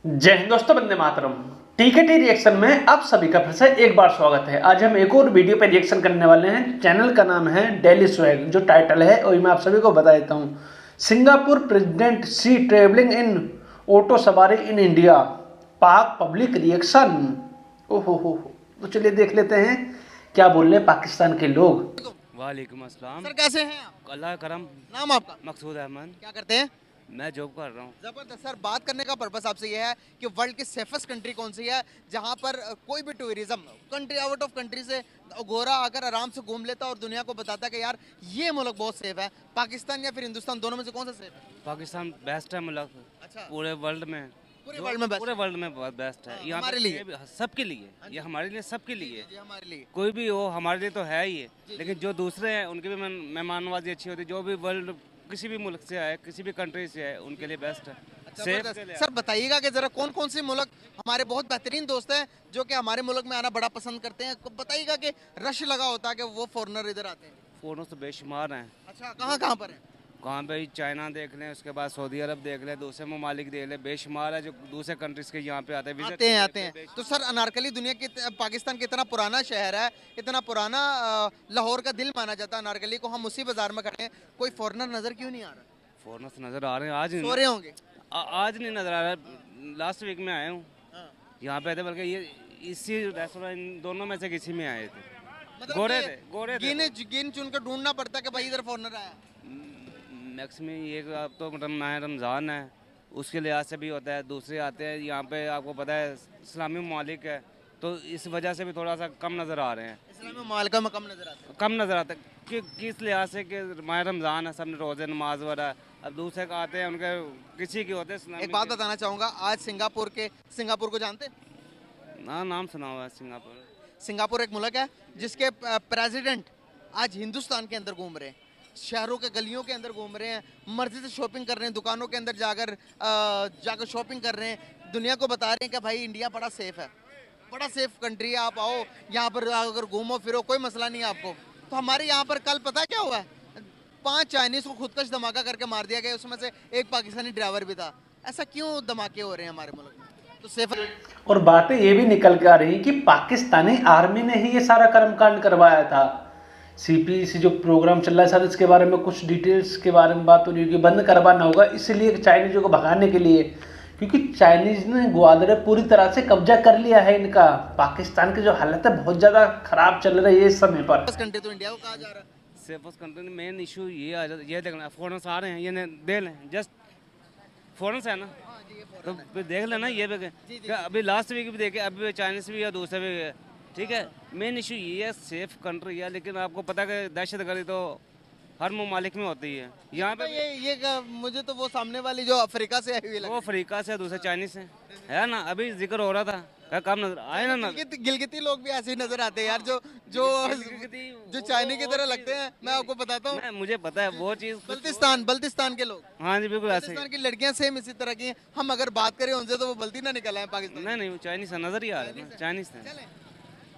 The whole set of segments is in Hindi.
जय हिंद दोस्तों, वंदे मातरम। टीकेटी रिएक्शन में आप सभी का फिर से एक बार स्वागत है। आज हम एक और वीडियो पे रिएक्शन करने वाले हैं। चैनल का नाम है डेली स्वैग। जो टाइटल है वही मैं आप सभी को बता देता हूँ। Singapore president see travelling in auto सवारी in India, Pak public reaction. ओहो, तो चलिए देख लेते हैं क्या बोल रहे हैं पाकिस्तान के लोग। वालेकुम अस्सलाम। सर कैसे हैं आप? अल्लाह करम। नाम आपका? मकसूद अहमद। क्या करते हैं? मैं जॉब कर रहा हूँ। जबरदस्त। सर बात करने का पर्पस आपसे ये है कि वर्ल्ड की सेफेस्ट कंट्री कौन सी है जहाँ पर कोई भी tourism country out of country से गोरा आकर आराम से घूम लेता और दुनिया को बताता कि यार ये मुल्क बहुत सेफ है। पाकिस्तान या फिर हिंदुस्तान, दोनों में से कौन सा सेफ है? पाकिस्तान बेस्ट है मुल्क। अच्छा, पूरे वर्ल्ड में। पूरे वर्ल्ड में बेस्ट? पूरे वर्ल्ड में बहुत बेस्ट है। यहाँ हमारे पे लिए? सबके लिए। ये हमारे लिए, सबके लिए। जी, हमारे लिए। कोई भी हो, हमारे लिए तो है ही है। लेकिन जो दूसरे हैं उनकी भी मेहमानवाजी अच्छी होती है। जो भी वर्ल्ड किसी भी मुल्क से आए, किसी भी कंट्री से आए, उनके लिए बेस्ट है। सेफ के लिए। सर बताइएगा कि जरा कौन कौन से मुल्क हमारे बहुत बेहतरीन दोस्त हैं जो कि हमारे मुल्क में आना बड़ा पसंद करते हैं। बताइएगा कि रश लगा होता है कि वो फॉरेनर इधर आते हैं। फोनों से बेशुमार हैं। अच्छा, कहाँ कहाँ पर है? कहाँ पे? चाइना देख लें, उसके बाद सऊदी अरब देख लें, दूसरे ममालिक देख लें, बेशुमार है जो दूसरे कंट्रीज के यहाँ पे आते हैं। आते हैं। तो सर अनारकली दुनिया की पाकिस्तान का इतना पुराना शहर है, इतना पुराना लाहौर का दिल माना जाता है अनारकली को। हम उसी बाजार में खड़े हैं, कोई फॉरेनर नजर क्यों नहीं आ रहा? फॉरनर्स नजर आ रहे हैं। आज सो रहे होंगे। आज नहीं नजर आ रहा। लास्ट वीक में आए हूँ यहाँ पे थे, बल्कि ये इसी रेस्टोरेंट, इन दोनों में से किसी में आए थे। मतलब गोरे थे। गिन चुन कर ढूंढना पड़ता है कि भाई इधर फॉरेनर आया। मैक्सिमम ये अब तो रमज़ान है, उसके लिहाज से भी होता है। दूसरे आते हैं यहाँ पे, आपको पता है इस्लामी ममालिक है, तो इस वजह से भी थोड़ा सा कम नज़र आ रहे हैं। इस्लामी मालिका में कम नजर आता है। कम नज़र आता है कि किस लिहाज से कि माह रमज़ान है, सब ने रोज़े नमाज वगैरह। अब दूसरे का आते हैं, उनके किसी के होते हैं। एक बात बताना चाहूंगा, आज सिंगापुर को जानते हैं? ना, नाम सुना हुआ है सिंगापुर। सिंगापुर एक मुल्क है जिसके प्रेसिडेंट आज हिंदुस्तान के अंदर घूम रहे हैं, शहरों के गलियों के अंदर घूम रहे हैं, मर्जी से शॉपिंग कर रहे हैं, दुकानों के अंदर जाकर शॉपिंग कर रहे हैं, दुनिया को बता रहे हैं कि भाई इंडिया बड़ा सेफ है, बड़ा सेफ कंट्री है। आप आओ यहाँ पर, अगर घूमो फिरो कोई मसला नहीं है आपको। तो हमारे यहाँ पर कल पता है क्या हुआ है? 5 चाइनीज को खुदकश धमाका करके मार दिया गया, उसमें से एक पाकिस्तानी ड्राइवर भी था। ऐसा क्यों धमाके हो रहे हैं हमारे मुल्क में? तो सेफ। और बातें ये भी निकल के आ रही कि पाकिस्तानी आर्मी ने ही ये सारा कर्मकांड करवाया था। सीपीसी जो प्रोग्राम चल रहा है सर, इसके बारे में कुछ डिटेल्स के बारे में बात हो रही है कि बंद करवाना होगा, इसलिए चाइनीजों को भगाने के लिए। क्योंकि चाइनीज ने ग्वादर पूरी तरह से कब्जा कर लिया है इनका। पाकिस्तान की जो हालत है बहुत ज़्यादा खराब चल रही है इस समय पर। कंट्री तो इंडिया को कहा जा रहा है। सेफेस्ट कंट्री में मेन इशू ये आ जाता है, ये देखना फॉरेनर्स आ रहे हैं, ये दे लें, जस्ट फॉरेनर्स है ना, तो फिर देख लेना ये भी। अभी लास्ट वीक भी देखे, अभी चाइनीज भी है, दूसरे भी है, ठीक है। मेन इशू ये है, सेफ कंट्री है, लेकिन आपको पता है कि दहशतगर्दी तो हर ममालिक में होती है। यहाँ पे मुझे तो वो सामने वाली जो अफ्रीका से आई हुई वो अफ्रीका से, दूसरे चाइनीज से है ना। अभी जिक्र हो रहा था, कम नजर आए ना। गिलगिती लोग भी ऐसे ही नजर आते हैं यार, जो चाइनी की तरह लगते हैं। मैं आपको बताता हूँ, मुझे पता है वो चीज़। बल्तिस्तान के लोग। हाँ जी, बिल्कुल ऐसे। बल्तिस्तान की लड़कियां सेम इसी तरह की हैं। हम अगर बात करें उनसे तो वो बल्ती ना निकल आए पाकिस्तान। नहीं, वो चाइनीज नजर ही आ रहा है, चाइनीज है।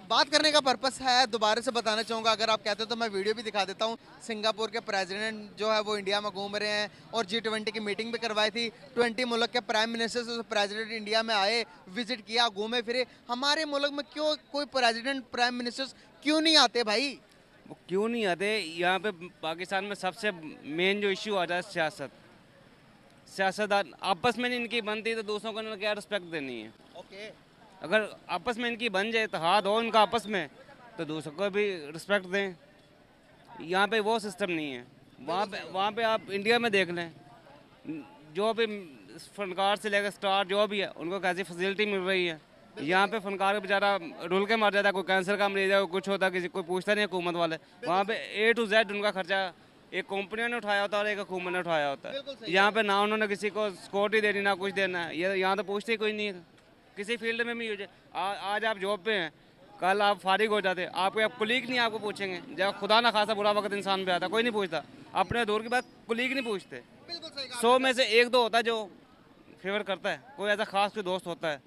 बात करने का पर्पस है, दोबारा से बताना चाहूँगा, अगर आप कहते हो तो मैं वीडियो भी दिखा देता हूँ। सिंगापुर के प्रेसिडेंट जो है वो इंडिया में घूम रहे हैं और G20 की मीटिंग भी करवाई थी। 20 मुल्क के प्राइम मिनिस्टर प्रेसिडेंट इंडिया में आए, विजिट किया, घूमे फिरे। हमारे मुल्क में क्यों कोई प्रेसिडेंट प्राइम मिनिस्टर्स क्यों नहीं आते भाई? वो क्यों नहीं आते? यहाँ पे पाकिस्तान में सबसे मेन जो इश्यू आता है सियासतदान आपस में नहीं इनकी बनती, तो दूसरों को इन्होंने क्या रिस्पेक्ट देनी है। ओके, अगर आपस में इनकी बन जाए, तो हाथ हो इनका आपस में, तो दूसरों को भी रिस्पेक्ट दें। यहाँ पे वो सिस्टम नहीं है। वहाँ पे आप इंडिया में देख लें, जो भी फनकार से लेकर स्टार जो भी है, उनको कैसी फैसिलिटी मिल रही है। यहाँ पे फनकार बेचारा रुल के मर जाता है, कोई कैंसर का मरीज है, कोई कुछ होता है, किसी कोई पूछता नहीं हुकूमत वाले। वहाँ पे A to Z उनका खर्चा एक कंपनियों ने उठाया होता है और एक हुकूमत ने उठाया होता है। यहाँ पे ना उन्होंने किसी को सिक्योरिटी देनी, ना कुछ देना है। ये यहाँ तो पूछते ही कोई नहीं है। किसी फील्ड में भी आज आप जॉब पे हैं, कल आप फारिग हो जाते, आपके कुलीग नहीं आपको पूछेंगे। जब खुदा ना खासा बुरा वक्त इंसान पे आता, कोई नहीं पूछता। अपने दूर की बात, कुलीग नहीं पूछते। 100 में से 1-2 होता है जो फेवर करता है, कोई ऐसा खास कोई दोस्त होता है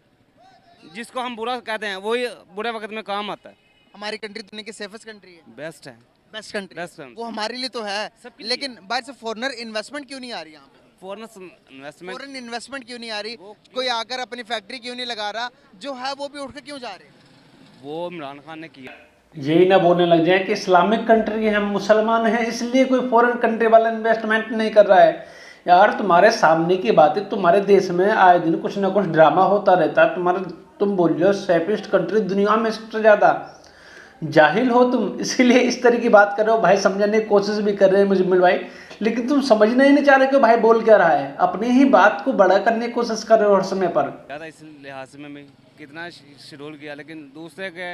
जिसको हम बुरा कहते हैं, वही बुरे वक्त में काम आता है। हमारी कंट्री दुनिया की सेफेस्ट कंट्री है, बेस्ट है, बेस्ट कंट्री। वो हमारे लिए तो है, लेकिन बाहर से फॉरेनर इन्वेस्टमेंट क्यों नहीं आ रही यहाँ पे? इन्वेस्टमेंट फॉरेन इन्वेस्टमेंट क्यों नहीं आ रही? कोई आकर अपनी फैक्ट्री क्यों नहीं लगा रहा? जो है वो भी उठ के क्यों जा रहे हैं? वो इमरान खान ने किया। यही ना बोलने लग जाए कि इस्लामिक कंट्री है, हम मुसलमान हैं, इसलिए कोई फॉरेन कंट्री वाला इन्वेस्टमेंट नहीं कर रहा है। यार तुम्हारे सामने की बात है, तुम्हारे देश में आए दिन कुछ ना कुछ ड्रामा होता रहता है। तुम बोल रहे हो सेफेस्ट कंट्री दुनिया में सबसे ज़्यादा, जाहिल हो तुम, इसीलिए इस तरह की बात कर रहे हो। भाई समझने की कोशिश भी कर रहे हैं मुजम्मिल भाई, लेकिन तुम समझना ही नहीं चाह रहे कि भाई बोल क्या रहा है। अपनी ही बात को बड़ा करने की कोशिश कर रहे हो हर समय पर। ज़्यादा इस लिहाज में भी कितना शेड्यूल किया, लेकिन दूसरे के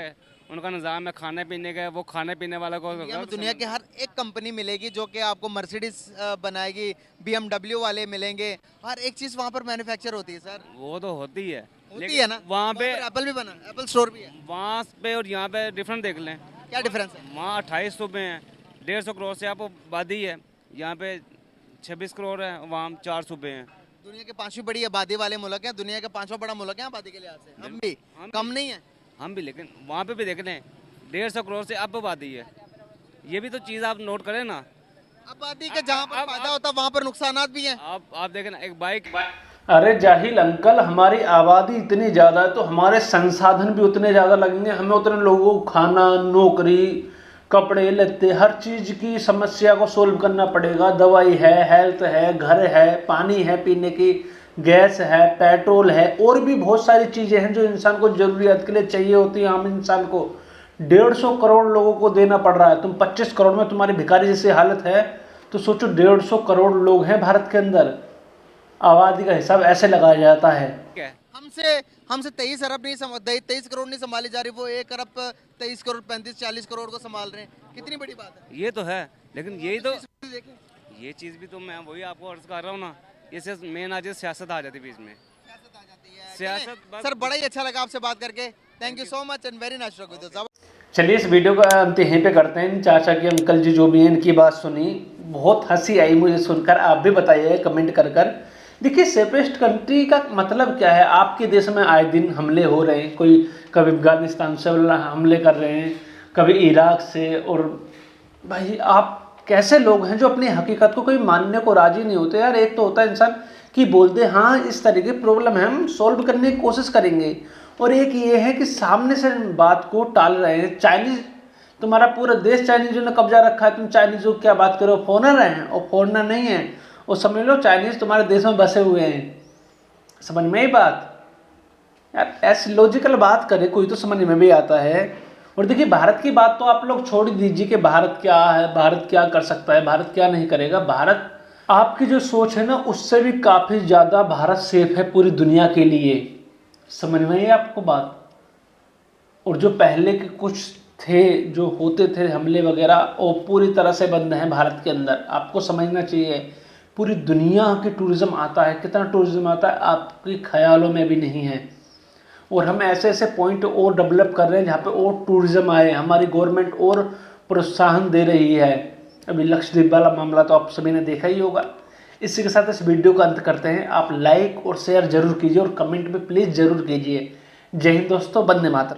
उनका निज़ाम है खाने पीने का, वो खाने पीने वाला को दुनिया के हर एक कंपनी मिलेगी जो कि आपको मर्सिडीज बनाएगी, BMW वाले मिलेंगे, हर एक चीज़ वहाँ पर मैन्युफैक्चर होती है सर। वो तो होती है है ना, वहाँ पे एप्पल भी बना, एप्पल स्टोर भी है वहाँ पे और यहाँ पे डिफरेंट देख लें। क्या डिफरेंस है? वहाँ 28 सूबे हैं, 150 करोड़ से आप आबादी है, यहाँ पे 26 करोड़ है, वहाँ 4 सूबे हैं। दुनिया के 5वीं बड़ी आबादी वाले मुल्क हैं, दुनिया का 5वां बड़ा मुल्क है आबादी के लिहाज से, हम भी कम नहीं है। हम भी, लेकिन वहाँ पे भी देख लें 150 करोड़ से अब आबादी है। ये भी तो चीज़ आप नोट करें ना। आबादी का जहाँ पर फायदा होता है वहाँ पर नुकसानात भी हैं। आप देखें ना, एक बाइक अरे जाहिल अंकल, हमारी आबादी इतनी ज़्यादा है तो हमारे संसाधन भी उतने ज़्यादा लगेंगे, हमें उतने लोगों को खाना, नौकरी, कपड़े लत्ते, हर चीज़ की समस्या को सोल्व करना पड़ेगा। दवाई है, हेल्थ है, घर है, पानी है पीने की, गैस है, पेट्रोल है, और भी बहुत सारी चीज़ें हैं जो इंसान को ज़रूरियात के लिए चाहिए होती है। आम इंसान को 150 करोड़ लोगों को देना पड़ रहा है। तुम 25 करोड़ में तुम्हारी भिखारी जैसी हालत है तो सोचो 150 करोड़ लोग हैं भारत के अंदर। आबादी का हिसाब ऐसे लगाया जाता है। है। हमसे 23 अरब नहीं 23 करोड़ नहीं संभाली जा रही, वो 1 अरब 23 करोड़ 35-40 करोड़ को संभाल रहे हैं। कितनी बड़ी बात है ये तो है, लेकिन यही तो देखें, ये चीज़ भी तो मैं वही आपको अर्ज कर रहा हूँ ना, इससे मेन आज सियासत आ जाती है बीच में। सियासत आ जाती है। सियासत चलें, सर बड़ा ही अच्छा लगा आपसे बात करके। Thank you so much and very nice talking with you. चलिए इस वीडियो का अंत यहीं पे करते हैं। चाचा की अंकल जी जो भी हैं, इनकी बात सुनी, बहुत हंसी आई मुझे सुनकर। आप भी बताइए कमेंट कर। देखिए सेफेस्ट कंट्री का मतलब क्या है? आपके देश में आए दिन हमले हो रहे हैं, कोई कभी अफगानिस्तान से हमले कर रहे हैं, कभी इराक से। और भाई आप कैसे लोग हैं जो अपनी हकीकत को कोई मानने को राजी नहीं होते यार। एक तो होता है इंसान कि बोलते हाँ इस तरह की प्रॉब्लम है, हम सॉल्व करने की कोशिश करेंगे, और एक ये है कि सामने से बात को टाल रहे हैं। चाइनीज़, तुम्हारा पूरा देश चाइनीज़ों ने कब्जा रखा है, तुम चाइनीज़ों की क्या बात करो? फॉरेनर हैं और फॉरेनर नहीं है, और समझ लो चाइनीज़ तुम्हारे देश में बसे हुए हैं। समझ में ही बात यार, ऐसी लॉजिकल बात करे कोई तो समझ में भी आता है। और देखिए भारत की बात तो आप लोग छोड़ ही दीजिए कि भारत क्या है, भारत क्या कर सकता है, भारत क्या नहीं करेगा। भारत, आपकी जो सोच है ना, उससे भी काफ़ी ज़्यादा भारत सेफ है पूरी दुनिया के लिए। समझ में है आपको बात? और जो पहले के कुछ थे जो होते थे हमले वगैरह, वो पूरी तरह से बंद हैं भारत के अंदर। आपको समझना चाहिए पूरी दुनिया के टूरिज़्म आता है, कितना टूरिज़्म आता है आपके ख्यालों में भी नहीं है। और हम ऐसे ऐसे पॉइंट और डेवलप कर रहे हैं जहाँ पे और टूरिज़्म आए, हमारी गवर्नमेंट और प्रोत्साहन दे रही है। अभी लक्षद्वीप वाला मामला तो आप सभी ने देखा ही होगा। इसी के साथ इस वीडियो का अंत करते हैं। आप लाइक और शेयर जरूर कीजिए और कमेंट में प्लीज़ ज़रूर कीजिए। जय हिंद दोस्तों, वंदे मातरम।